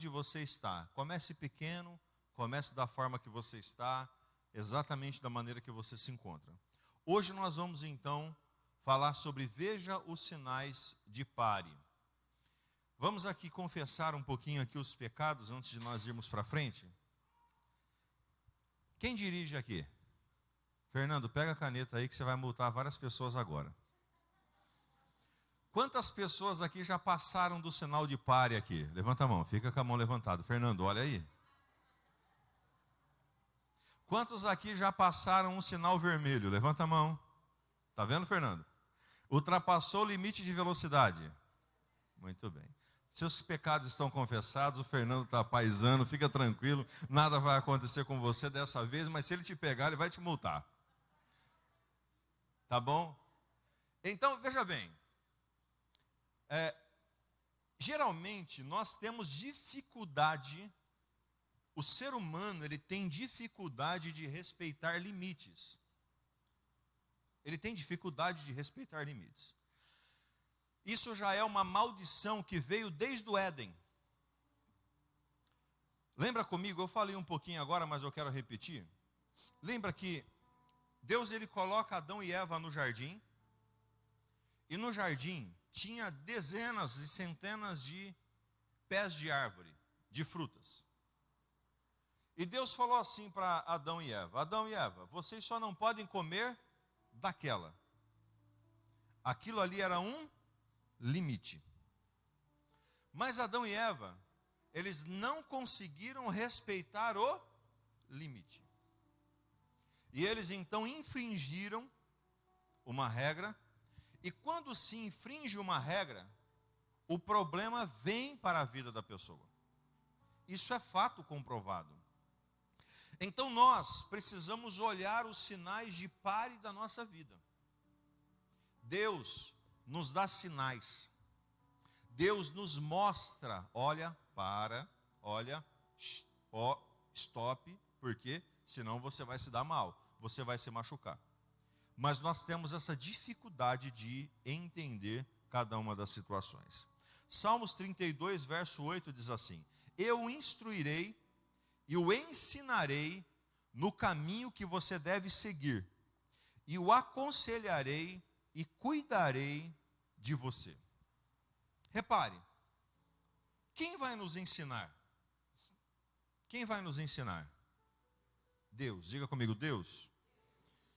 onde você está. Comece pequeno, comece da forma que você está, exatamente da maneira que você se encontra. Hoje nós vamos então falar sobre veja os sinais de pare. Vamos aqui confessar um pouquinho aqui os pecados antes de nós irmos para frente. Quem dirige aqui? Fernando, pega a caneta aí que você vai multar várias pessoas agora. Quantas pessoas aqui já passaram do sinal de pare aqui? Levanta a mão, fica com a mão levantada. Fernando, olha aí. Quantos aqui já passaram um sinal vermelho? Levanta a mão. Está vendo, Fernando? Ultrapassou o limite de velocidade. Muito bem. Seus pecados estão confessados, o Fernando está paisando, fica tranquilo, nada vai acontecer com você dessa vez, mas se ele te pegar, ele vai te multar. Tá bom? Então, veja bem. Geralmente nós temos dificuldade, o ser humano ele tem dificuldade de respeitar limites. Ele tem dificuldade de respeitar limites. Isso já é uma maldição que veio desde o Éden. Lembra comigo, eu falei um pouquinho agora, mas eu quero repetir. Lembra que Deus ele coloca Adão e Eva no jardim, e no jardim tinha dezenas e centenas de pés de árvore, de frutas. E Deus falou assim para Adão e Eva, vocês só não podem comer daquela. Aquilo ali era um limite. Mas Adão e Eva, eles não conseguiram respeitar o limite. E eles então infringiram uma regra. E quando se infringe uma regra, o problema vem para a vida da pessoa. Isso é fato comprovado. Então nós precisamos olhar os sinais de pare da nossa vida. Deus nos dá sinais. Deus nos mostra, olha, para, olha, stop, porque senão você vai se dar mal, você vai se machucar. Mas nós temos essa dificuldade de entender cada uma das situações. Salmos 32, verso 8 diz assim: eu o instruirei e o ensinarei no caminho que você deve seguir, e o aconselharei e cuidarei de você. Repare, quem vai nos ensinar? Quem vai nos ensinar? Deus, diga comigo, Deus.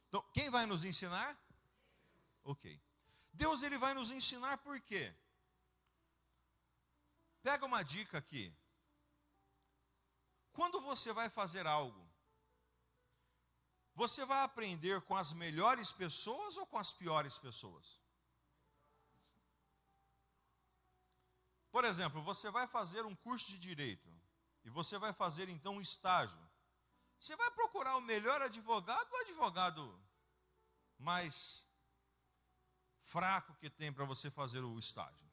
Então, quem vai nos ensinar? Ok. Deus ele vai nos ensinar por quê? Pega uma dica aqui. Quando você vai fazer algo, você vai aprender com as melhores pessoas ou com as piores pessoas? Por exemplo, você vai fazer um curso de direito e você vai fazer então um estágio. Você vai procurar o melhor advogado ou o advogado mais fraco que tem para você fazer o estágio?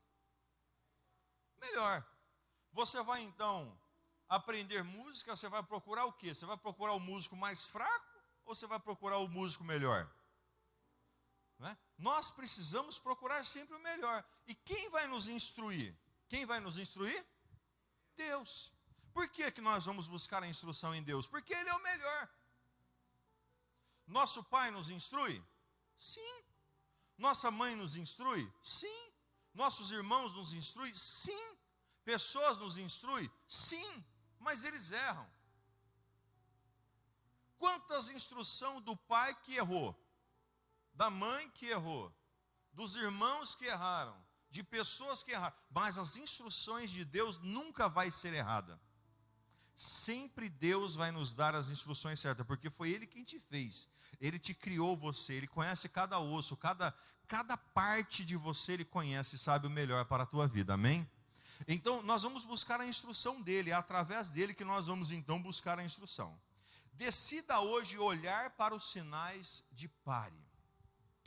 Melhor. Você vai então aprender música, você vai procurar o quê? Você vai procurar o músico mais fraco ou você vai procurar o músico melhor? Não é? Nós precisamos procurar sempre o melhor. E quem vai nos instruir? Quem vai nos instruir? Deus. Por que que nós vamos buscar a instrução em Deus? Porque Ele é o melhor. Nosso pai nos instrui? Sim. Nossa mãe nos instrui? Sim. Nossos irmãos nos instruem? Sim. Pessoas nos instruem? Sim. Mas eles erram. Quantas instruções do pai que errou? Da mãe que errou? Dos irmãos que erraram? De pessoas que erraram? Mas as instruções de Deus nunca vai ser errada. Sempre Deus vai nos dar as instruções certas, porque foi Ele quem te fez. Ele te criou você, Ele conhece cada osso, cada parte de você Ele conhece e sabe o melhor para a tua vida, amém? Então nós vamos buscar a instrução dEle, é através dEle que nós vamos então buscar a instrução. Decida hoje olhar para os sinais de pare.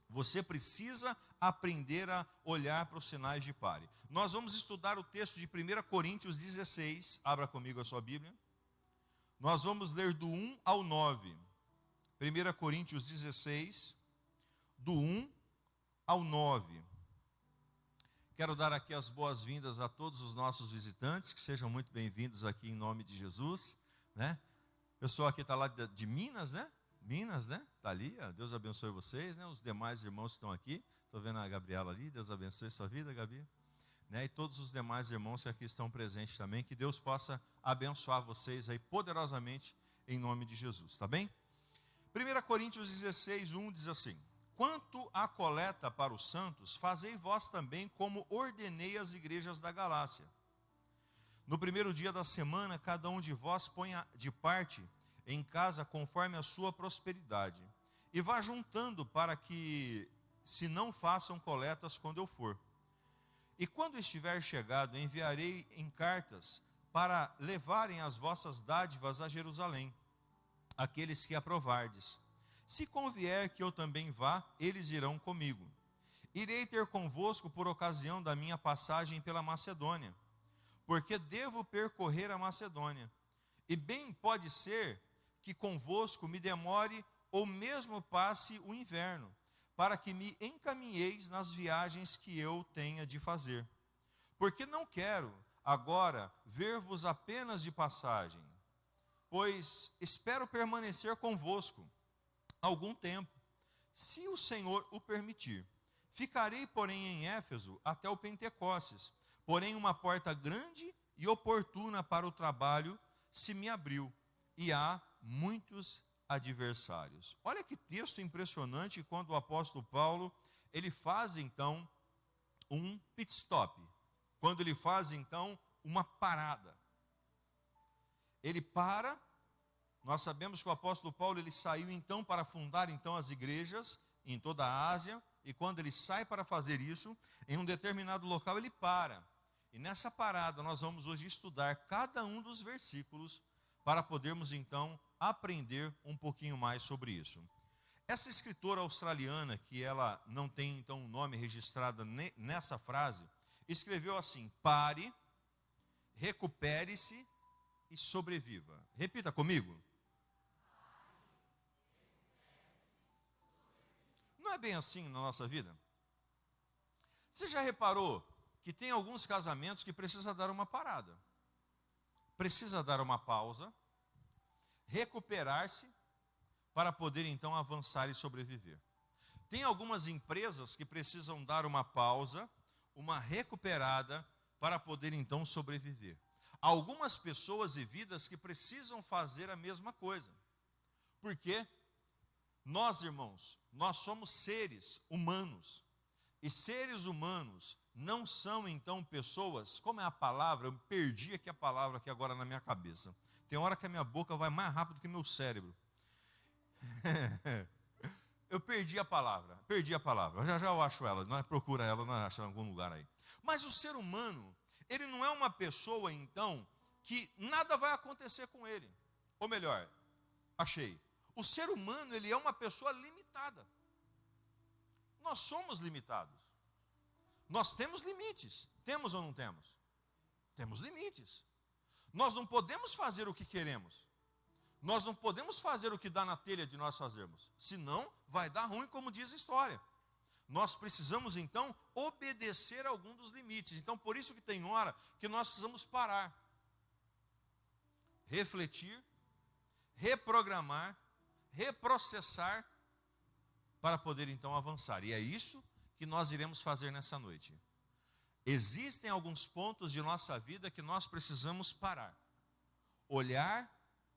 Você precisa aprender a olhar para os sinais de pare. Nós vamos estudar o texto de 1 Coríntios 16, abra comigo a sua Bíblia. Nós vamos ler do 1 ao 9. 1 Coríntios 16, do 1 ao 9. Quero dar aqui as boas-vindas a todos os nossos visitantes, que sejam muito bem-vindos aqui em nome de Jesus, né? O pessoal aqui está lá de Minas, né? Minas, né? Está ali, Deus abençoe vocês, né? Os demais irmãos que estão aqui, estou vendo a Gabriela ali, Deus abençoe sua vida, Gabi. Né? E todos os demais irmãos que aqui estão presentes também, que Deus possa abençoar vocês aí poderosamente em nome de Jesus, tá bem? 1 Coríntios 16, 1 diz assim: quanto à coleta para os santos, fazei vós também como ordenei as igrejas da Galácia. No primeiro dia da semana, cada um de vós ponha de parte em casa conforme a sua prosperidade, e vá juntando para que se não façam coletas quando eu for. E quando estiver chegado, enviarei em cartas para levarem as vossas dádivas a Jerusalém, aqueles que aprovardes. Se convier que eu também vá, eles irão comigo. Irei ter convosco por ocasião da minha passagem pela Macedônia, porque devo percorrer a Macedônia. E bem pode ser que convosco me demore ou mesmo passe o inverno, para que me encaminheis nas viagens que eu tenha de fazer. Porque não quero agora ver-vos apenas de passagem, pois espero permanecer convosco algum tempo, se o Senhor o permitir. Ficarei, porém, em Éfeso até o Pentecostes, porém uma porta grande e oportuna para o trabalho se me abriu, e há muitos adversários. Olha que texto impressionante quando o apóstolo Paulo, ele faz então um pit stop, quando ele faz então uma parada. Ele para. Nós sabemos que o apóstolo Paulo, ele saiu então para fundar então as igrejas em toda a Ásia, e quando ele sai para fazer isso, em um determinado local ele para. E nessa parada nós vamos hoje estudar cada um dos versículos para podermos então aprender um pouquinho mais sobre isso. Essa escritora australiana, que ela não tem então um nome registrado nessa frase, escreveu assim: pare, recupere-se e sobreviva. Repita comigo. Não é bem assim na nossa vida? Você já reparou que tem alguns casamentos que precisa dar uma parada, precisa dar uma pausa, recuperar-se para poder então avançar e sobreviver. Tem algumas empresas que precisam dar uma pausa, uma recuperada para poder então sobreviver. Algumas pessoas e vidas que precisam fazer a mesma coisa. Por quê? Nós, irmãos, nós somos seres humanos. E seres humanos não são então pessoas, como é a palavra, eu perdi aqui a palavra aqui agora na minha cabeça. Tem hora que a minha boca vai mais rápido que meu cérebro. Eu perdi a palavra. Já já eu acho ela, não é? Procura ela, não acha em algum lugar aí. Mas o ser humano, ele não é uma pessoa então que nada vai acontecer com ele. Ou melhor, achei. O ser humano, ele é uma pessoa limitada. Nós somos limitados. Nós temos limites. Temos ou não temos? Temos limites. Nós não podemos fazer o que queremos. Nós não podemos fazer o que dá na telha de nós fazermos. Senão, vai dar ruim, como diz a história. Nós precisamos, então, obedecer a algum dos limites. Então, por isso que tem hora que nós precisamos parar. Refletir, reprogramar, reprocessar, para poder então avançar. E é isso que nós iremos fazer nessa noite. Existem alguns pontos de nossa vida que nós precisamos parar, olhar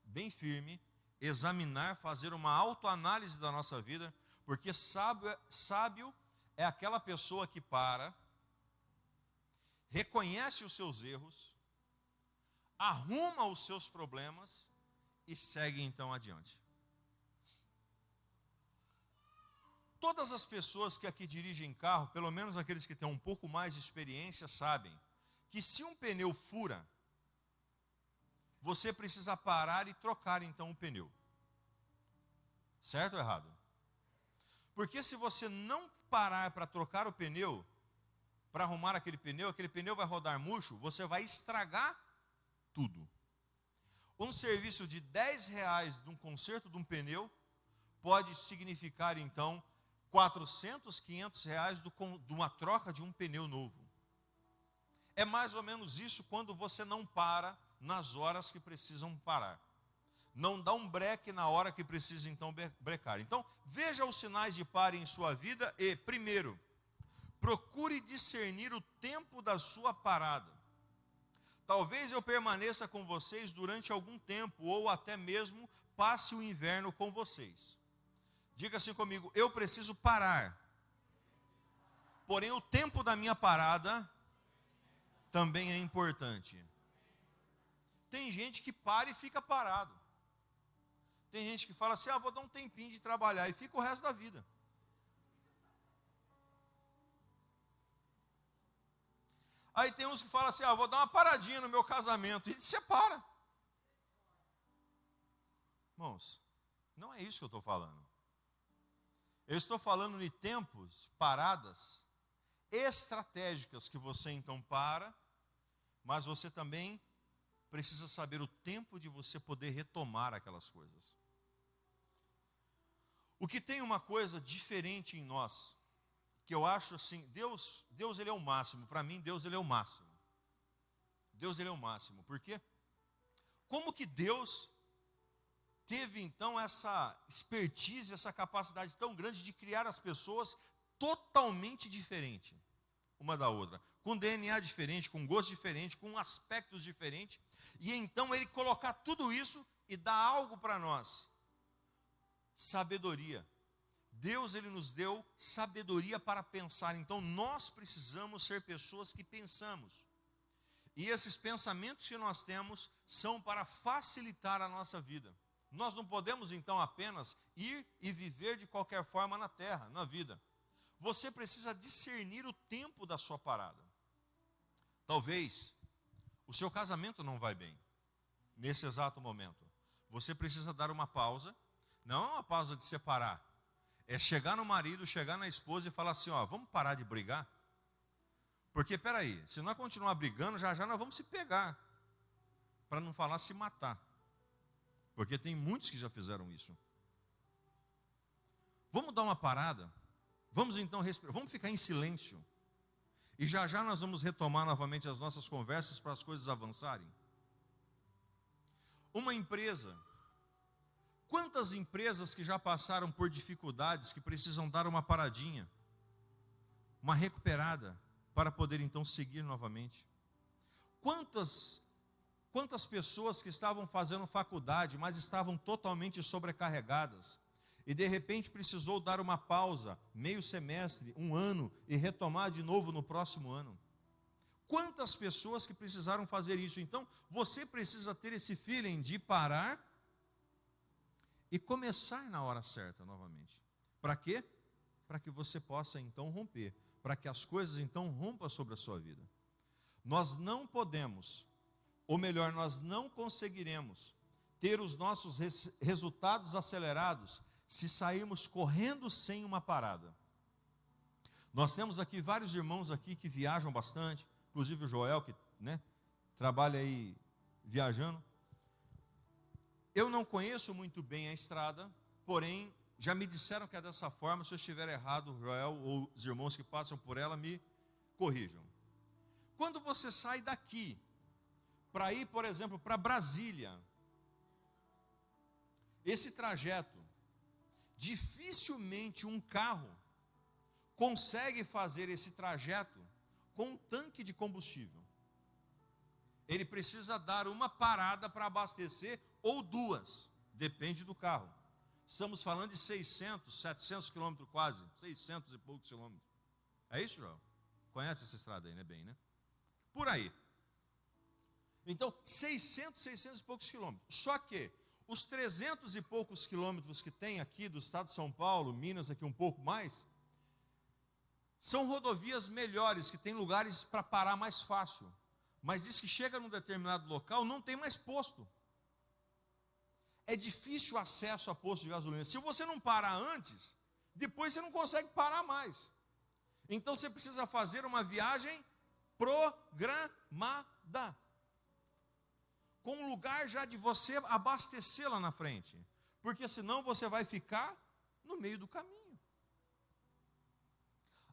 bem firme, examinar, fazer uma autoanálise da nossa vida, porque sábio é aquela pessoa que para, reconhece os seus erros, arruma os seus problemas e segue então adiante. Todas as pessoas que aqui dirigem carro, pelo menos aqueles que têm um pouco mais de experiência, sabem que se um pneu fura, você precisa parar e trocar então o pneu. Certo ou errado? Porque se você não parar para trocar o pneu, para arrumar aquele pneu vai rodar murcho, você vai estragar tudo. Um serviço de R$10 de um conserto de um pneu pode significar então 400, R$500 de uma troca de um pneu novo. É mais ou menos isso quando você não para nas horas que precisam parar. Não dá um breque na hora que precisa então brecar. Então, veja os sinais de pare em sua vida e, primeiro, procure discernir o tempo da sua parada. Talvez eu permaneça com vocês durante algum tempo, ou até mesmo passe o inverno com vocês. Diga assim comigo: eu preciso parar. Porém, o tempo da minha parada também é importante. Tem gente que para e fica parado. Tem gente que fala assim: vou dar um tempinho de trabalhar, e fica o resto da vida. Aí tem uns que falam assim: vou dar uma paradinha no meu casamento, e se separa. Irmãos, não é isso que eu estou falando. Eu estou falando de tempos, paradas estratégicas que você então para, mas você também precisa saber o tempo de você poder retomar aquelas coisas. O que tem uma coisa diferente em nós, que eu acho assim, Deus ele é o máximo. Para mim, Deus ele é o máximo. Deus ele é o máximo. Por quê? Como que Deus teve então essa expertise, essa capacidade tão grande de criar as pessoas totalmente diferente uma da outra, com DNA diferente, com gosto diferente, com aspectos diferentes, e então ele colocar tudo isso e dar algo para nós? Sabedoria. Deus ele nos deu sabedoria para pensar. Então nós precisamos ser pessoas que pensamos. E esses pensamentos que nós temos são para facilitar a nossa vida. Nós não podemos então apenas ir e viver de qualquer forma na terra, na vida. Você precisa discernir o tempo da sua parada. Talvez o seu casamento não vai bem nesse exato momento. Você precisa dar uma pausa. Não é uma pausa de separar. É chegar no marido, chegar na esposa e falar assim: vamos parar de brigar? Porque, peraí, se nós continuar brigando, já nós vamos se pegar. Para não falar se matar. Porque tem muitos que já fizeram isso. Vamos dar uma parada? Vamos então respirar, vamos ficar em silêncio. E já nós vamos retomar novamente as nossas conversas para as coisas avançarem. Uma empresa. Quantas empresas que já passaram por dificuldades que precisam dar uma paradinha, uma recuperada, para poder então seguir novamente? Quantas pessoas que estavam fazendo faculdade, mas estavam totalmente sobrecarregadas, e de repente precisou dar uma pausa, meio semestre, um ano, e retomar de novo no próximo ano? Quantas pessoas que precisaram fazer isso? Então, você precisa ter esse feeling de parar e começar na hora certa novamente. Para quê? Para que você possa então romper, para que as coisas então rompam sobre a sua vida. Nós não podemos, ou melhor, nós não conseguiremos ter os nossos resultados acelerados se sairmos correndo sem uma parada. Nós temos aqui vários irmãos aqui que viajam bastante, inclusive o Joel, que trabalha aí viajando. Eu não conheço muito bem a estrada, porém, já me disseram que é dessa forma. Se eu estiver errado, o Joel ou os irmãos que passam por ela me corrijam. Quando você sai daqui, para ir, por exemplo, para Brasília, esse trajeto, dificilmente um carro consegue fazer esse trajeto com um tanque de combustível. Ele precisa dar uma parada para abastecer, ou duas, depende do carro. Estamos falando de 600, 700 quilômetros quase, 600 e poucos quilômetros. É isso, João? Conhece essa estrada aí, né? Bem, né? Por aí. Então, 600 e poucos quilômetros. Só que os 300 e poucos quilômetros que tem aqui do estado de São Paulo, Minas aqui um pouco mais, são rodovias melhores, que tem lugares para parar mais fácil. Mas diz que chega num determinado local, não tem mais posto. É difícil o acesso a posto de gasolina. Se você não parar antes, depois você não consegue parar mais. Então você precisa fazer uma viagem programada, com um lugar já de você abastecer lá na frente. Porque senão você vai ficar no meio do caminho.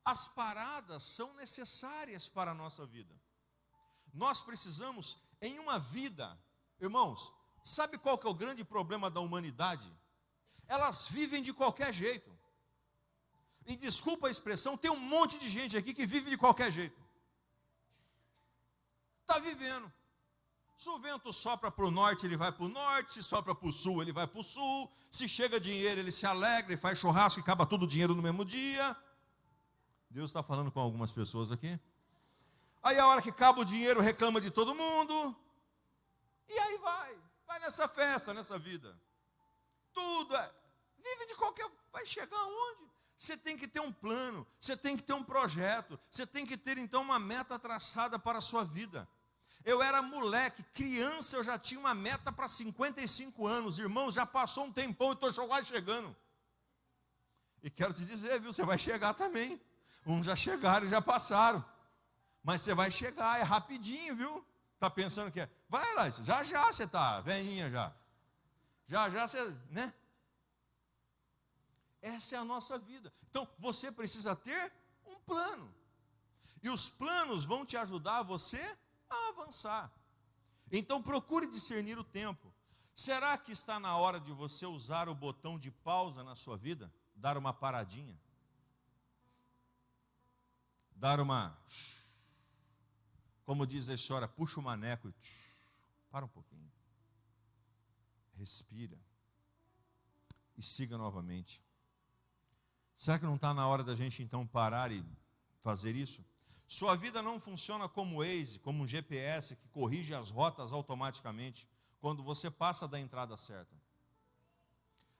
As paradas são necessárias para a nossa vida. Nós precisamos, em uma vida, irmãos, sabe qual que é o grande problema da humanidade? Elas vivem de qualquer jeito. E desculpa a expressão, tem um monte de gente aqui que vive de qualquer jeito. Está vivendo. Se o vento sopra para o norte, ele vai para o norte. Se sopra para o sul, ele vai para o sul. Se chega dinheiro, ele se alegra e faz churrasco e acaba todo o dinheiro no mesmo dia. Deus está falando com algumas pessoas aqui. Aí a hora que acaba o dinheiro, reclama de todo mundo. E aí vai nessa festa, nessa vida. Tudo vive de qualquer... Vai chegar aonde? Você tem que ter um plano, você tem que ter um projeto, você tem que ter então uma meta traçada para a sua vida. Eu era moleque, criança, eu já tinha uma meta para 55 anos. Irmãos, já passou um tempão e estou quase chegando. E quero te dizer, viu, você vai chegar também. Uns já chegaram e já passaram. Mas você vai chegar, é rapidinho, viu? Está pensando que é? Vai lá, já você está, velhinha já. Já você, né? Essa é a nossa vida. Então, você precisa ter um plano. E os planos vão te ajudar você a avançar. Então, procure discernir o tempo. Será que está na hora de você usar o botão de pausa na sua vida? Dar uma paradinha? Dar uma... Como diz a história, puxa o maneco e... Para um pouquinho. Respira. E siga novamente. Será que não está na hora da gente então parar e fazer isso? Sua vida não funciona como Waze, como um GPS que corrige as rotas automaticamente quando você passa da entrada certa.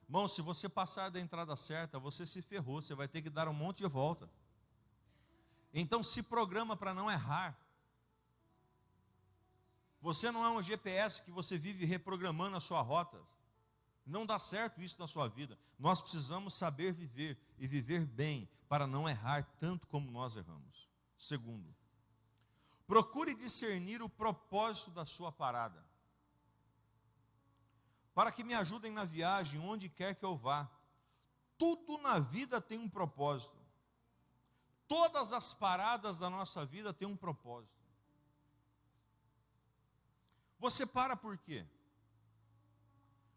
Irmão, se você passar da entrada certa, você se ferrou, você vai ter que dar um monte de volta. Então se programa para não errar. Você não é um GPS que você vive reprogramando a sua rota. Não dá certo isso na sua vida. Nós precisamos saber viver e viver bem para não errar tanto como nós erramos. Segundo, procure discernir o propósito da sua parada. Para que me ajudem na viagem, onde quer que eu vá. Tudo na vida tem um propósito. Todas as paradas da nossa vida têm um propósito. Você para por quê?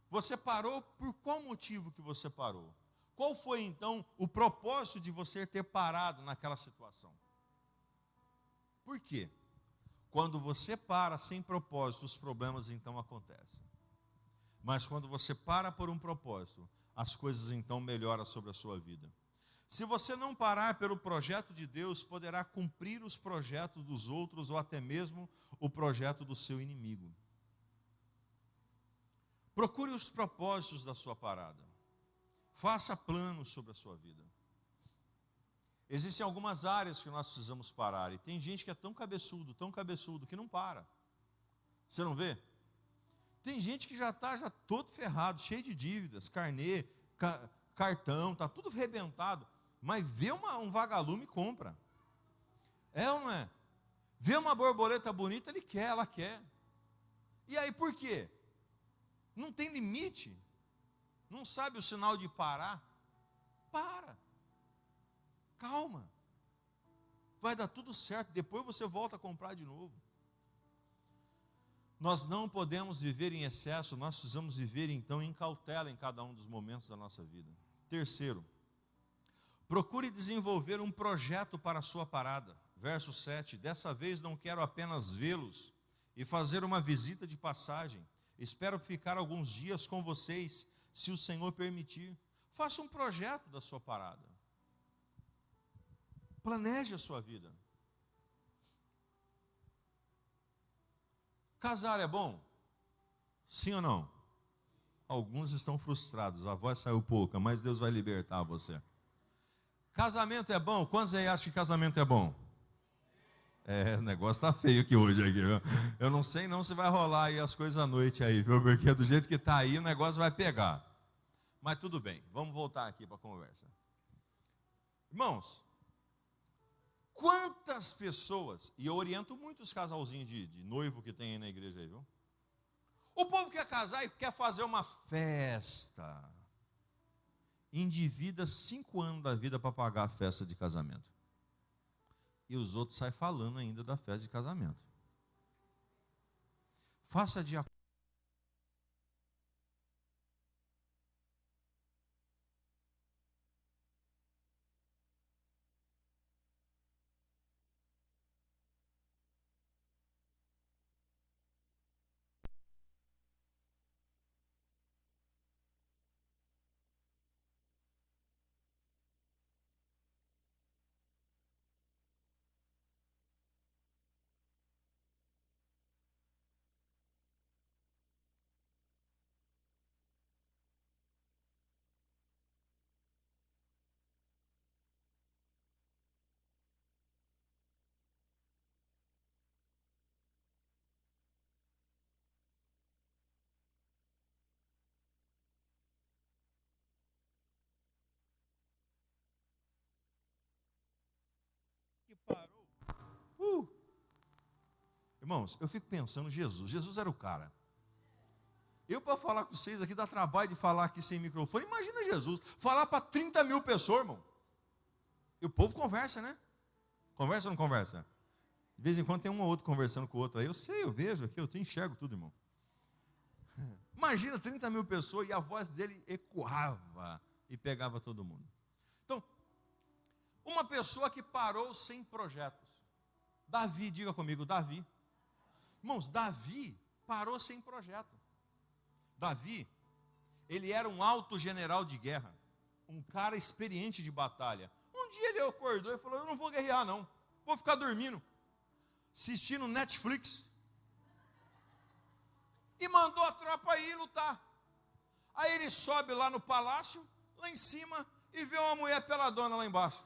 Você parou por qual motivo que você parou? Qual foi então o propósito de você ter parado naquela situação? Por quê? Quando você para sem propósito, os problemas então acontecem. Mas quando você para por um propósito, as coisas então melhoram sobre a sua vida. Se você não parar pelo projeto de Deus, poderá cumprir os projetos dos outros ou até mesmo o projeto do seu inimigo. Procure os propósitos da sua parada. Faça planos sobre a sua vida. Existem algumas áreas que nós precisamos parar. E tem gente que é tão cabeçudo, que não para. Você não vê? Tem gente que já está todo ferrado, cheio de dívidas, carnê, cartão, está tudo arrebentado. Mas vê um vagalume e compra. É ou não é? Vê uma borboleta bonita, ele quer, ela quer. E aí por quê? Não tem limite? Não sabe o sinal de parar? Para. Calma. Vai dar tudo certo, depois você volta a comprar de novo. Nós não podemos viver em excesso, nós precisamos viver então em cautela em cada um dos momentos da nossa vida. Terceiro, procure desenvolver um projeto para a sua parada. Verso 7, dessa vez não quero apenas vê-los e fazer uma visita de passagem. Espero ficar alguns dias com vocês, se o Senhor permitir. Faça um projeto da sua parada. Planeje a sua vida. Casar é bom? Sim ou não? Alguns estão frustrados, a voz saiu pouca, mas Deus vai libertar você. Casamento é bom? Quantos aí acham que casamento é bom? O negócio está feio aqui hoje. Viu? Eu não sei não se vai rolar aí as coisas à noite aí, viu? Porque do jeito que está aí o negócio vai pegar. Mas tudo bem, vamos voltar aqui para a conversa. Irmãos, quantas pessoas, e eu oriento muitos casalzinhos de noivo que tem aí na igreja aí, viu? O povo quer casar e quer fazer uma festa. Endivida 5 anos da vida para pagar a festa de casamento. E os outros saem falando ainda da festa de casamento. Faça de acordo. Que parou. Irmãos, eu fico pensando, Jesus era o cara. Eu, para falar com vocês aqui, dá trabalho de falar aqui sem microfone. Imagina Jesus, falar para 30 mil pessoas, irmão. E o povo conversa, né? Conversa ou não conversa? De vez em quando tem um ou outro conversando com o outro. Aí eu sei, eu vejo aqui, eu enxergo tudo, irmão. Imagina 30 mil pessoas e a voz dele ecoava e pegava todo mundo. Então, uma pessoa que parou sem projetos. Davi, diga comigo, Davi. Irmãos, Davi parou sem projeto. Davi, ele era um alto general de guerra, um cara experiente de batalha. Um dia ele acordou e falou, eu não vou guerrear não, vou ficar dormindo, assistindo Netflix. E mandou a tropa ir lutar. Aí ele sobe lá no palácio, lá em cima, e vê uma mulher peladona lá embaixo.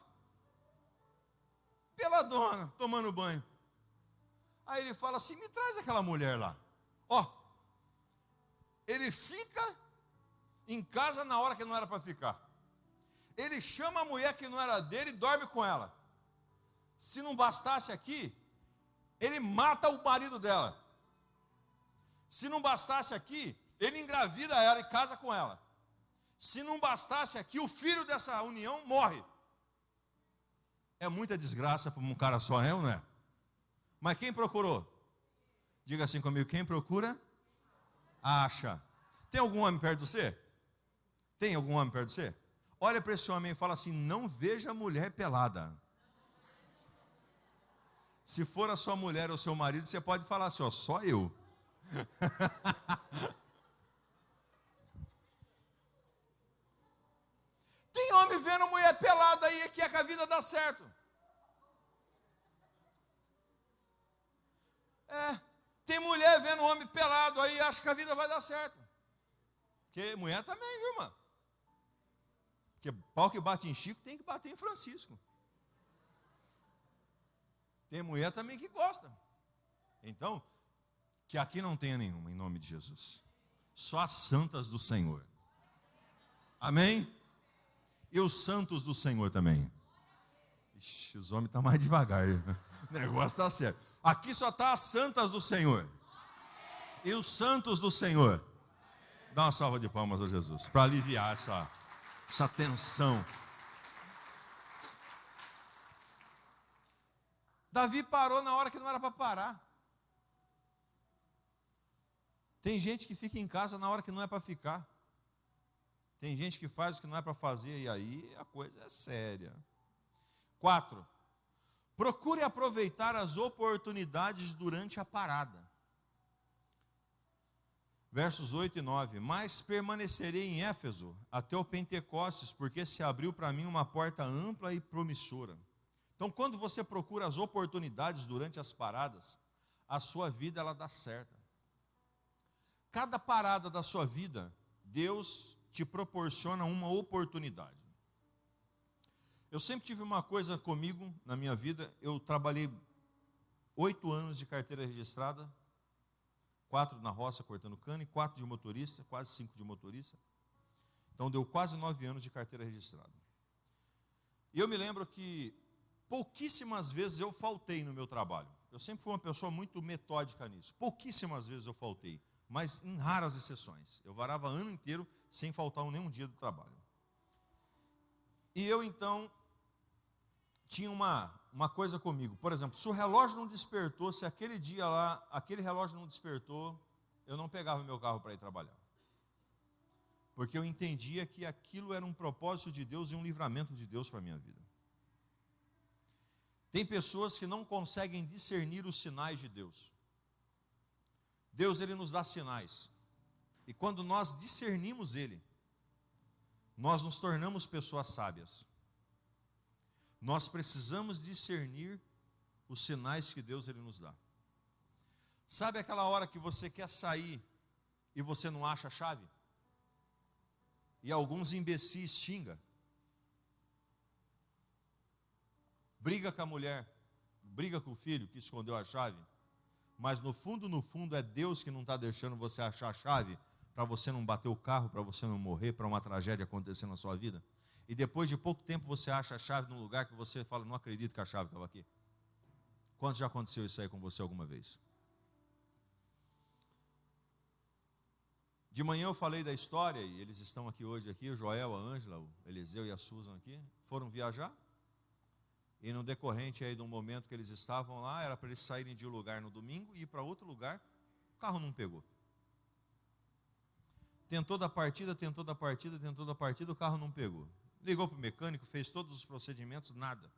Peladona, tomando banho. Aí ele fala assim, me traz aquela mulher lá. Ó, ele fica em casa na hora que não era para ficar. Ele chama a mulher que não era dele e dorme com ela. Se não bastasse aqui, ele mata o marido dela. Se não bastasse aqui, ele engravida ela e casa com ela. Se não bastasse aqui, o filho dessa união morre. É muita desgraça para um cara só, é ou não é? Mas quem procurou? Diga assim comigo, quem procura, acha. Tem algum homem perto de você? Tem algum homem perto de você? Olha para esse homem e fala assim, não veja mulher pelada. Se for a sua mulher ou seu marido, você pode falar assim, ó, só eu. Tem homem vendo mulher pelada aí que é que a vida dá certo. Tem mulher vendo homem pelado aí e acha que a vida vai dar certo. Porque mulher também, viu, irmão? Porque pau que bate em Chico tem que bater em Francisco. Tem mulher também que gosta. Então, que aqui não tenha nenhuma, em nome de Jesus. Só as santas do Senhor. Amém? E os santos do Senhor também. Ixi, os homens estão mais devagar. O negócio está sério. Aqui só está as santas do Senhor. E os santos do Senhor. Dá uma salva de palmas a Jesus. Para aliviar essa tensão. Davi parou na hora que não era para parar. Tem gente que fica em casa na hora que não é para ficar. Tem gente que faz o que não é para fazer e aí a coisa é séria. 4. Procure aproveitar as oportunidades durante a parada. Versos 8 e 9. Mas permanecerei em Éfeso até o Pentecostes, porque se abriu para mim uma porta ampla e promissora. Então, quando você procura as oportunidades durante as paradas, a sua vida ela dá certo. Cada parada da sua vida, Deus te proporciona uma oportunidade. Eu sempre tive uma coisa comigo na minha vida, eu trabalhei 8 anos de carteira registrada, 4 na roça cortando cana e 4 de motorista, quase 5 de motorista. Então deu quase 9 anos de carteira registrada. E eu me lembro que pouquíssimas vezes eu faltei no meu trabalho. Eu sempre fui uma pessoa muito metódica nisso. Pouquíssimas vezes eu faltei, mas em raras exceções. Eu varava ano inteiro sem faltar nenhum dia do trabalho. E eu então tinha uma coisa comigo. Por exemplo, se o relógio não despertou, se aquele dia lá, aquele relógio não despertou, eu não pegava meu carro para ir trabalhar. Porque eu entendia que aquilo era um propósito de Deus e um livramento de Deus para a minha vida. Tem pessoas que não conseguem discernir os sinais de Deus. Deus, Ele nos dá sinais. E quando nós discernimos Ele, nós nos tornamos pessoas sábias. Nós precisamos discernir os sinais que Deus, Ele nos dá. Sabe aquela hora que você quer sair e você não acha a chave? E alguns imbecis xingam. Briga com a mulher, briga com o filho que escondeu a chave. Mas no fundo é Deus que não está deixando você achar a chave para você não bater o carro, para você não morrer, para uma tragédia acontecer na sua vida. E depois de pouco tempo você acha a chave num lugar que você fala, não acredito que a chave estava aqui. Quanto já aconteceu isso aí com você alguma vez? De manhã eu falei da história, e eles estão aqui hoje, o Joel, a Ângela, o Eliseu e a Susan aqui, foram viajar. E no decorrente aí de um momento que eles estavam lá, era para eles saírem de um lugar no domingo e ir para outro lugar, o carro não pegou. Tentou da partida, o carro não pegou. Ligou para o mecânico, fez todos os procedimentos, nada.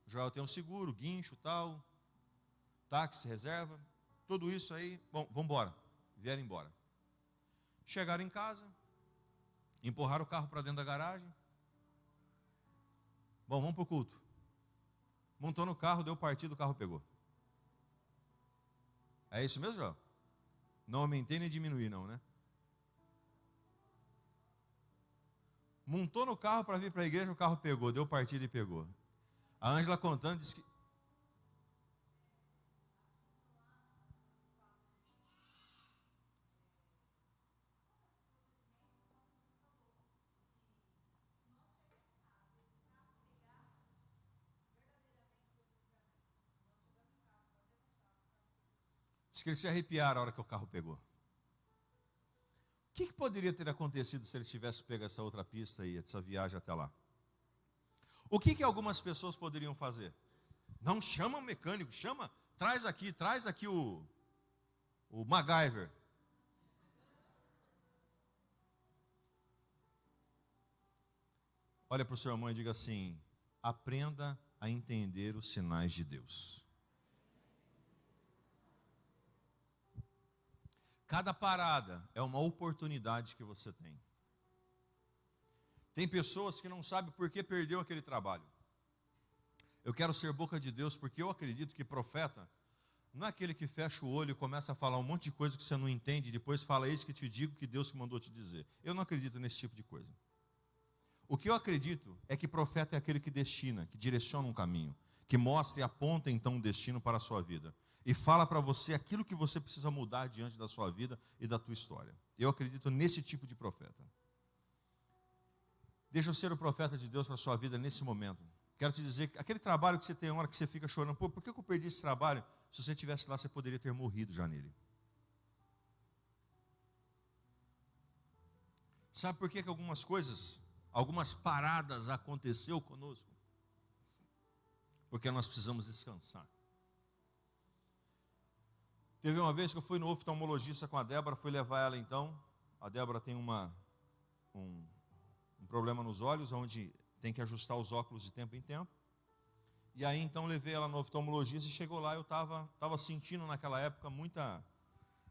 O Joel tem um seguro, guincho, tal, táxi, reserva, tudo isso aí, bom, vamos embora. Vieram embora. Chegaram em casa, empurraram o carro para dentro da garagem. Bom, vamos para o culto. Montou no carro, deu partida, o carro pegou. É isso mesmo, Joel? Não aumentei nem diminuí não, né? Montou no carro para vir para a igreja, o carro pegou, deu partida e pegou. A Ângela contando, disse que... Diz que eles se arrepiaram a hora que o carro pegou. O que poderia ter acontecido se eles tivessem pego essa outra pista e essa viagem até lá? O que algumas pessoas poderiam fazer? Não, chama o mecânico, traz aqui o MacGyver. Olha para o seu irmão e diga assim, aprenda a entender os sinais de Deus. Cada parada é uma oportunidade que você tem. Tem pessoas que não sabem por que perdeu aquele trabalho. Eu quero ser boca de Deus porque eu acredito que profeta não é aquele que fecha o olho e começa a falar um monte de coisa que você não entende e depois fala, eis que te digo que Deus que mandou te dizer. Eu não acredito nesse tipo de coisa. O que eu acredito é que profeta é aquele que destina, que direciona um caminho, que mostra e aponta então um destino para a sua vida. E fala para você aquilo que você precisa mudar diante da sua vida e da tua história. Eu acredito nesse tipo de profeta. Deixa eu ser o profeta de Deus para a sua vida nesse momento. Quero te dizer que aquele trabalho que você tem uma hora que você fica chorando, por que eu perdi esse trabalho? Se você estivesse lá, você poderia ter morrido já nele. Sabe por que algumas coisas, algumas paradas aconteceu conosco? Porque nós precisamos descansar. Teve uma vez que eu fui no oftalmologista com a Débora, fui levar ela então. A Débora tem um problema nos olhos, onde tem que ajustar os óculos de tempo em tempo. E aí então levei ela no oftalmologista e chegou lá, eu estava sentindo naquela época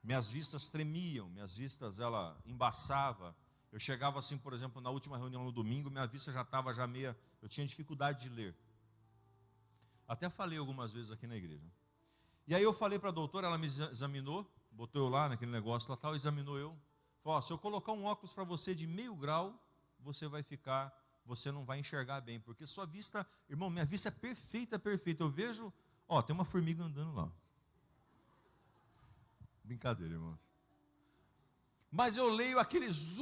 minhas vistas tremiam, minhas vistas ela embaçava. Eu chegava assim, por exemplo, na última reunião no domingo, minha vista já estava meia, eu tinha dificuldade de ler. Até falei algumas vezes aqui na igreja. E aí eu falei para a doutora, ela me examinou, botou eu lá naquele negócio lá, tal, examinou eu. Falou, se eu colocar um óculos para você de 0,5 grau, você não vai enxergar bem, porque sua vista, irmão, minha vista é perfeita. Eu vejo, tem uma formiga andando lá. Brincadeira, irmãos. Mas eu leio aqueles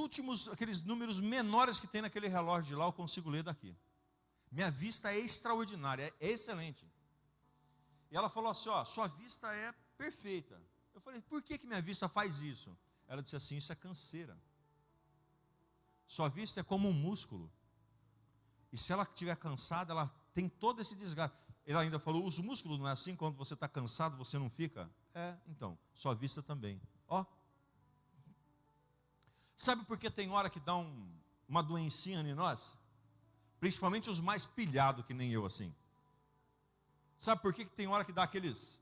números menores que tem naquele relógio de lá, eu consigo ler daqui. Minha vista é extraordinária, é excelente. E ela falou assim, sua vista é perfeita. Eu falei, por que minha vista faz isso? Ela disse assim, isso é canseira. Sua vista é como um músculo. E se ela estiver cansada, ela tem todo esse desgaste. Ela ainda falou, os músculos não é assim, quando você está cansado, você não fica Então, sua vista também. Ó. Sabe por que tem hora que dá uma doencinha em nós? Principalmente os mais pilhados, que nem eu, assim. Sabe por que tem hora que dá aqueles,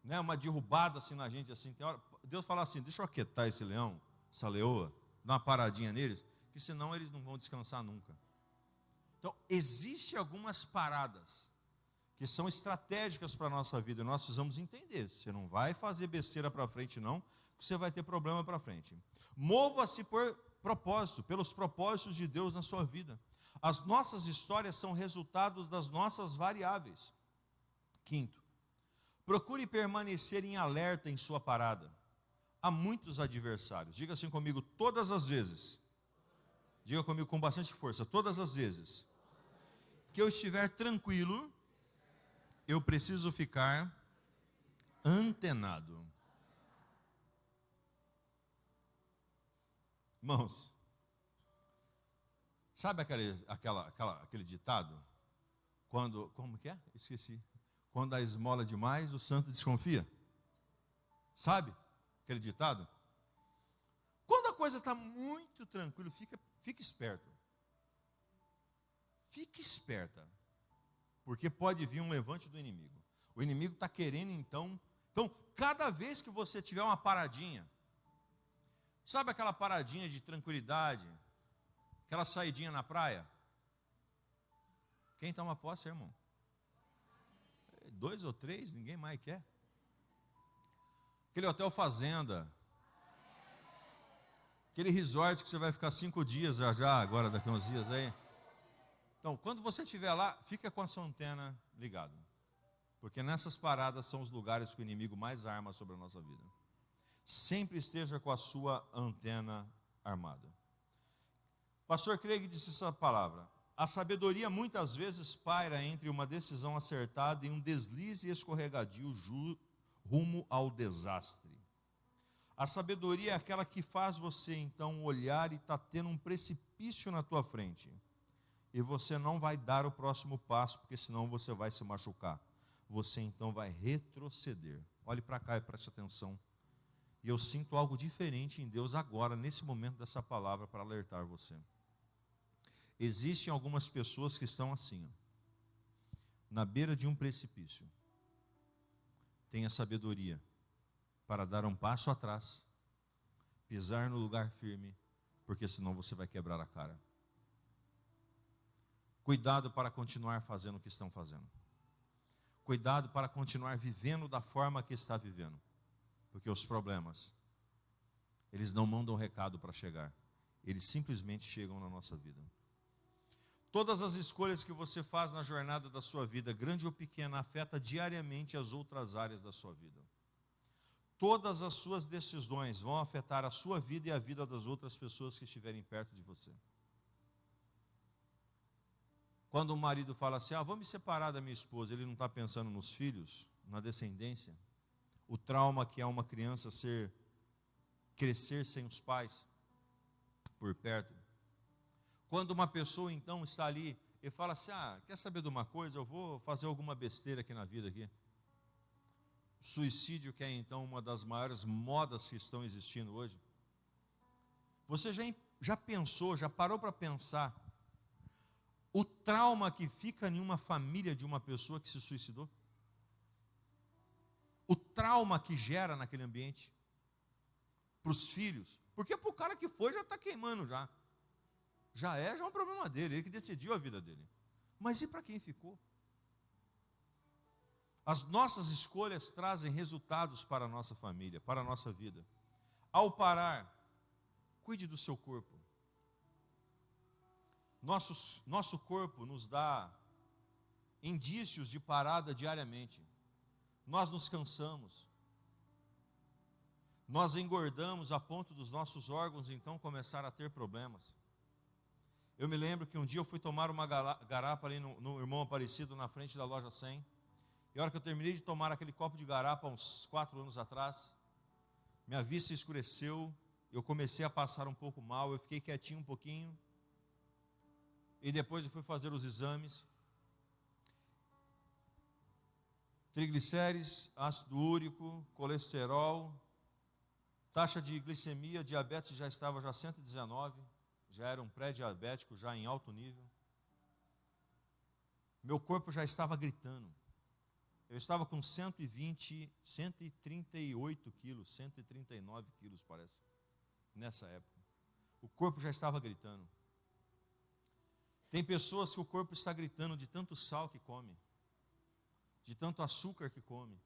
né, uma derrubada assim na gente, assim? Tem hora, Deus fala assim, deixa eu aquietar esse leão, essa leoa, dar uma paradinha neles, que senão eles não vão descansar nunca. Então, existem algumas paradas que são estratégicas para a nossa vida, nós precisamos entender. Você não vai fazer besteira para frente, não, que você vai ter problema para frente. Mova-se por propósito, pelos propósitos de Deus na sua vida. As nossas histórias são resultados das nossas variáveis. Quinto, procure permanecer em alerta em sua parada. Há muitos adversários. Diga assim comigo, todas as vezes. Diga comigo com bastante força, todas as vezes que eu estiver tranquilo, eu preciso ficar antenado. Irmãos, sabe aquele ditado? Como que é? Esqueci. Quando a esmola demais, o santo desconfia. Sabe aquele ditado? Quando a coisa está muito tranquila, fica esperto. Fique esperta. Porque pode vir um levante do inimigo. O inimigo está querendo, então, cada vez que você tiver uma paradinha, sabe aquela paradinha de tranquilidade, aquela saidinha na praia? Quem toma posse, irmão? 2 ou 3, ninguém mais quer. Aquele hotel fazenda, aquele resort que você vai ficar 5 dias já, agora daqui a uns dias aí. Então, quando você estiver lá, fica com a sua antena ligada. Porque nessas paradas são os lugares que o inimigo mais arma sobre a nossa vida. Sempre esteja com a sua antena armada. Pastor Craig disse essa palavra. A sabedoria muitas vezes paira entre uma decisão acertada e um deslize escorregadio rumo ao desastre. A sabedoria é aquela que faz você então olhar e está tendo um precipício na tua frente. E você não vai dar o próximo passo, porque senão você vai se machucar. Você então vai retroceder. Olhe para cá e preste atenção. E eu sinto algo diferente em Deus agora, nesse momento dessa palavra, para alertar você. Existem algumas pessoas que estão assim, na beira de um precipício. Tenha sabedoria para dar um passo atrás, pisar no lugar firme, porque senão você vai quebrar a cara. Cuidado para continuar fazendo o que estão fazendo. Cuidado para continuar vivendo da forma que está vivendo. Porque os problemas, eles não mandam recado para chegar. Eles simplesmente chegam na nossa vida. Todas as escolhas que você faz na jornada da sua vida, grande ou pequena, afeta diariamente as outras áreas da sua vida. Todas as suas decisões vão afetar a sua vida e a vida das outras pessoas que estiverem perto de você. Quando o marido fala assim, vou me separar da minha esposa, ele não está pensando nos filhos, na descendência, o trauma que é uma criança crescer sem os pais por perto. Quando uma pessoa então está ali e fala assim, quer saber de uma coisa, eu vou fazer alguma besteira aqui na vida aqui. Suicídio, que é então uma das maiores modas que estão existindo hoje. Você já pensou, já parou para pensar o trauma que fica em uma família de uma pessoa que se suicidou? O trauma que gera naquele ambiente para os filhos, porque para o cara que foi já está queimando já. Já é um problema dele, ele que decidiu a vida dele. Mas e para quem ficou? As nossas escolhas trazem resultados para a nossa família, para a nossa vida. Ao parar, cuide do seu corpo. Nosso corpo nos dá indícios de parada diariamente. Nós nos cansamos. Nós engordamos a ponto dos nossos órgãos então começar a ter problemas. Eu me lembro que um dia eu fui tomar uma garapa ali no Irmão Aparecido, na frente da loja 100. E a hora que eu terminei de tomar aquele copo de garapa, uns 4 anos atrás, minha vista escureceu, eu comecei a passar um pouco mal, eu fiquei quietinho um pouquinho. E depois eu fui fazer os exames. triglicérides, ácido úrico, colesterol, taxa de glicemia, diabetes já estava já 119, já era um pré-diabético, já em alto nível. Meu corpo já estava gritando. Eu estava com 138 quilos, 139 quilos parece, nessa época. O corpo já estava gritando. Tem pessoas que o corpo está gritando de tanto sal que come, de tanto açúcar que come,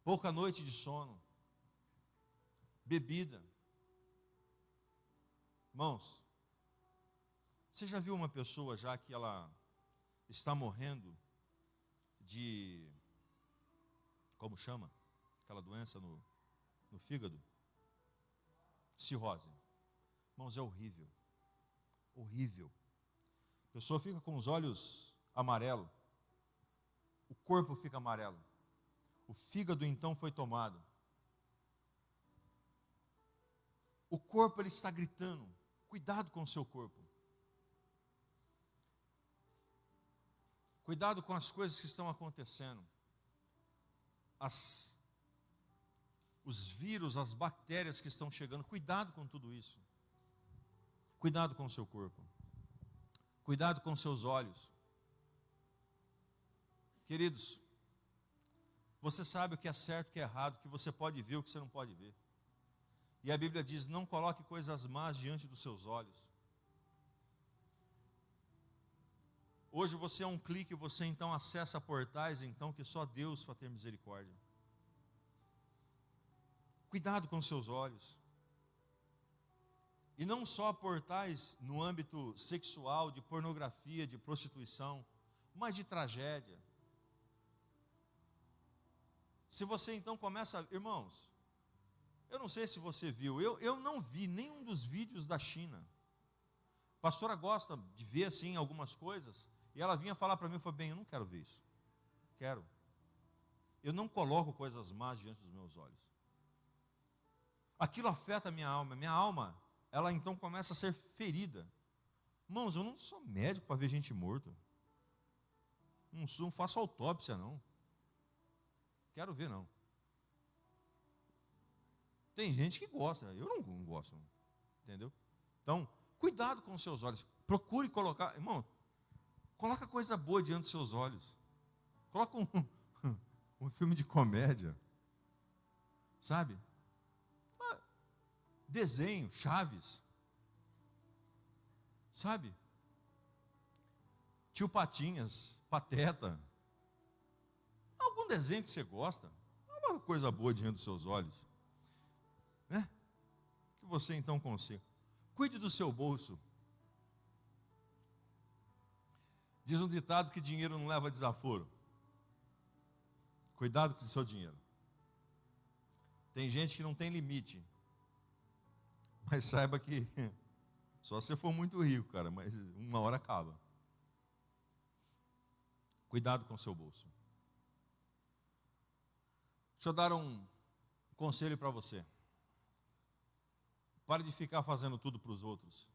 pouca noite de sono, bebida. Irmãos, você já viu uma pessoa já que ela está morrendo de, como chama? Aquela doença no fígado? Cirrose. Irmãos, é horrível. Horrível. A pessoa fica com os olhos amarelos. O corpo fica amarelo. O fígado então foi tomado. O corpo ele está gritando. Cuidado com o seu corpo. Cuidado com as coisas que estão acontecendo. Os vírus, as bactérias que estão chegando. Cuidado com tudo isso. Cuidado com o seu corpo. Cuidado com os seus olhos. Queridos, você sabe o que é certo, o que é errado, o que você pode ver, o que você não pode ver. E a Bíblia diz, não coloque coisas más diante dos seus olhos. Hoje você é um clique, você então acessa portais, então, que só Deus para ter misericórdia. Cuidado com os seus olhos. E não só portais no âmbito sexual, de pornografia, de prostituição, mas de tragédia. Se você então começa, irmãos, eu não sei se você viu, eu não vi nenhum dos vídeos da China. A pastora gosta de ver assim algumas coisas, e ela vinha falar para mim, eu falei, bem, eu não quero ver isso. Quero. Eu não coloco coisas más diante dos meus olhos. Aquilo afeta a minha alma. Minha alma, ela então começa a ser ferida. Irmãos, eu não sou médico para ver gente morta. Não faço autópsia, não. Quero ver, não. Tem gente que gosta, eu não gosto, não. Entendeu? Então, cuidado com os seus olhos. Procure colocar, irmão, coloca coisa boa diante dos seus olhos. Coloca um filme de comédia. Sabe? Desenho, Chaves. Sabe? Tio Patinhas, Pateta. Algum desenho que você gosta. Uma coisa boa diante dos seus olhos. Né? Que você então consiga. Cuide do seu bolso. Diz um ditado que dinheiro não leva desaforo. Cuidado com o seu dinheiro. Tem gente que não tem limite. Mas saiba que só se for muito rico, cara, mas uma hora acaba. Cuidado com o seu bolso. Deixa eu dar um conselho para você. Pare de ficar fazendo tudo para os outros.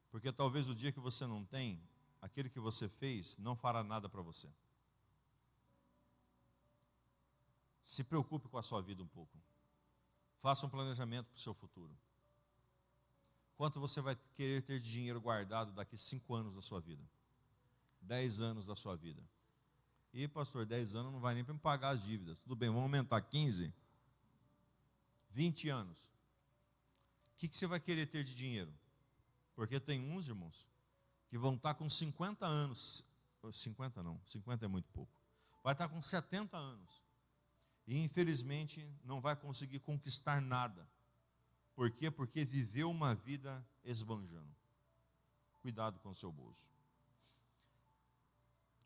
Porque talvez o dia que você não tem, aquele que você fez não fará nada para você. Se preocupe com a sua vida um pouco. Faça um planejamento para o seu futuro. Quanto você vai querer ter de dinheiro guardado daqui 5 anos da sua vida? 10 anos da sua vida? E pastor, 10 anos não vai nem para me pagar as dívidas. Tudo bem, vamos aumentar 15? 20 anos. O que você vai querer ter de dinheiro? Porque tem uns, irmãos, que vão estar com 50 anos. 50 não, 50 é muito pouco. Vai estar com 70 anos. E infelizmente não vai conseguir conquistar nada. Por quê? Porque viveu uma vida esbanjando. Cuidado com o seu bolso.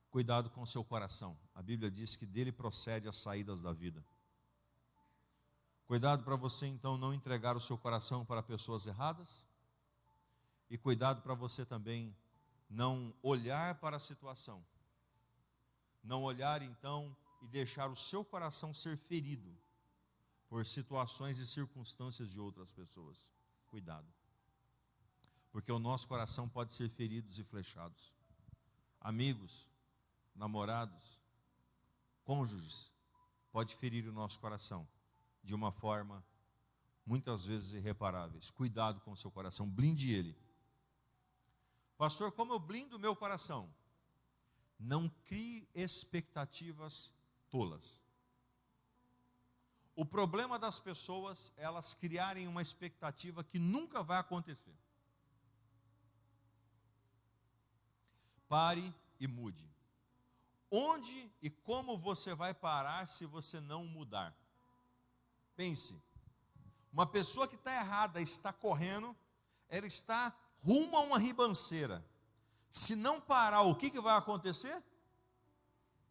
Cuidado com o seu coração. A Bíblia diz que dele procede as saídas da vida. Cuidado para você então não entregar o seu coração para pessoas erradas. E cuidado para você também não olhar para a situação. Não olhar então e deixar o seu coração ser ferido por situações e circunstâncias de outras pessoas. Cuidado. Porque o nosso coração pode ser ferido e flechados. Amigos, namorados, cônjuges, pode ferir o nosso coração de uma forma muitas vezes irreparáveis. Cuidado com o seu coração, blinde ele. Pastor, como eu blindo o meu coração? Não crie expectativas tolas. O problema das pessoas é elas criarem uma expectativa que nunca vai acontecer. Pare e mude. Onde e como você vai parar se você não mudar? Pense. Uma pessoa que está errada, está correndo, ela está rumo a uma ribanceira. Se não parar, o que vai acontecer?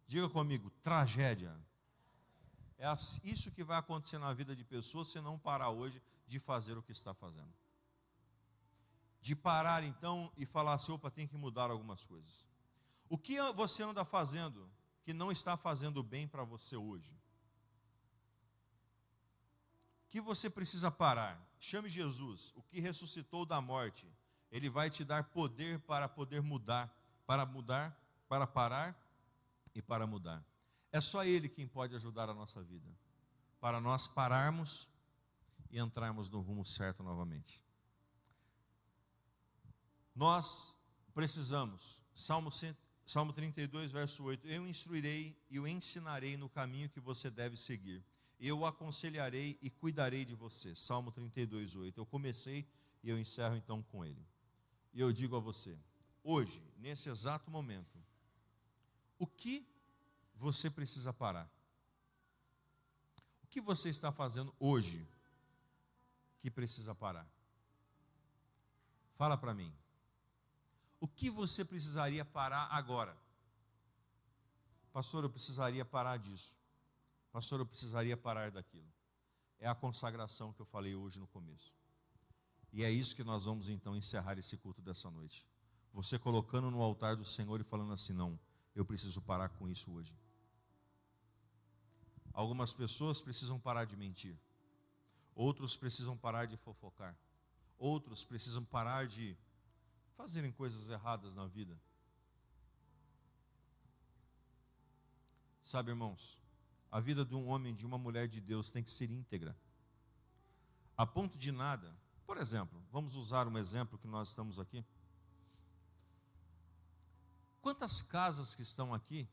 Diga comigo, tragédia. É isso que vai acontecer na vida de pessoas se não parar hoje de fazer o que está fazendo. De parar então e falar assim, opa, tem que mudar algumas coisas. O que você anda fazendo que não está fazendo bem para você hoje? O que você precisa parar? Chame Jesus, o que ressuscitou da morte. Ele vai te dar poder para poder mudar, para parar e para mudar. É só Ele quem pode ajudar a nossa vida, para nós pararmos e entrarmos no rumo certo novamente. Nós precisamos, Salmo 32, verso 8, eu instruirei e o ensinarei no caminho que você deve seguir. Eu o aconselharei e cuidarei de você. Salmo 32, 8. Eu comecei e eu encerro então com ele. E eu digo a você, hoje, nesse exato momento, o que você precisa parar? O que você está fazendo hoje que precisa parar? Fala para mim. O que você precisaria parar agora? Pastor, eu precisaria parar disso. Pastor, eu precisaria parar daquilo. É a consagração que eu falei hoje no começo. E é isso que nós vamos então encerrar esse culto dessa noite. Você colocando no altar do Senhor e falando assim, não, eu preciso parar com isso hoje. Algumas pessoas precisam parar de mentir. Outros precisam parar de fofocar. Outros precisam parar de fazerem coisas erradas na vida. Sabe, irmãos, a vida de um homem, de uma mulher de Deus tem que ser íntegra. A ponto de nada. Por exemplo, vamos usar um exemplo que nós estamos aqui. Quantas casas que estão aqui,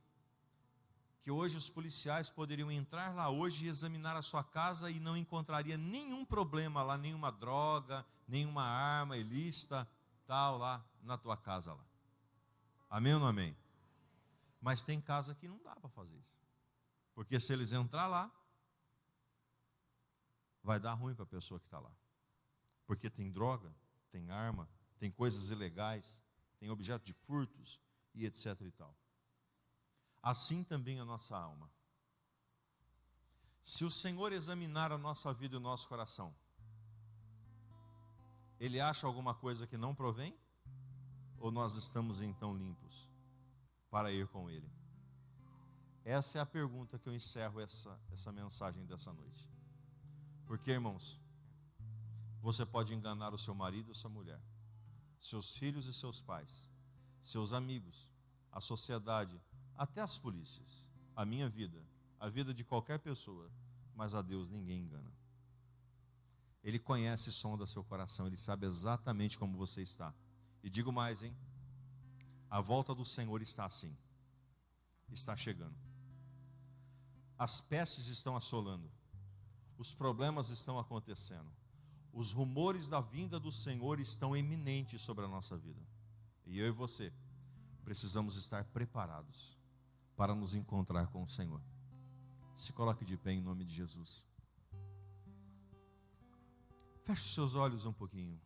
que hoje os policiais poderiam entrar lá hoje e examinar a sua casa e não encontraria nenhum problema lá, nenhuma droga, nenhuma arma ilícita, tal lá na tua casa lá. Amém ou não amém? Mas tem casa que não dá para fazer isso. Porque se eles entrar lá, vai dar ruim para a pessoa que está lá. Porque tem droga, tem arma, tem coisas ilegais, tem objeto de furtos e etc e tal. Assim também a nossa alma. Se o Senhor examinar a nossa vida e o nosso coração, Ele acha alguma coisa que não provém? Ou nós estamos então limpos para ir com Ele? Essa é a pergunta que eu encerro essa mensagem dessa noite. Porque, irmãos, você pode enganar o seu marido ou sua mulher, seus filhos e seus pais, seus amigos, a sociedade, até as polícias, a minha vida, a vida de qualquer pessoa, mas a Deus ninguém engana. Ele conhece o som do seu coração, Ele sabe exatamente como você está. E digo mais, hein? A volta do Senhor está assim, está chegando. As pestes estão assolando, os problemas estão acontecendo, os rumores da vinda do Senhor estão iminentes sobre a nossa vida. E eu e você precisamos estar preparados para nos encontrar com o Senhor. Se coloque de pé em nome de Jesus. Feche os seus olhos um pouquinho.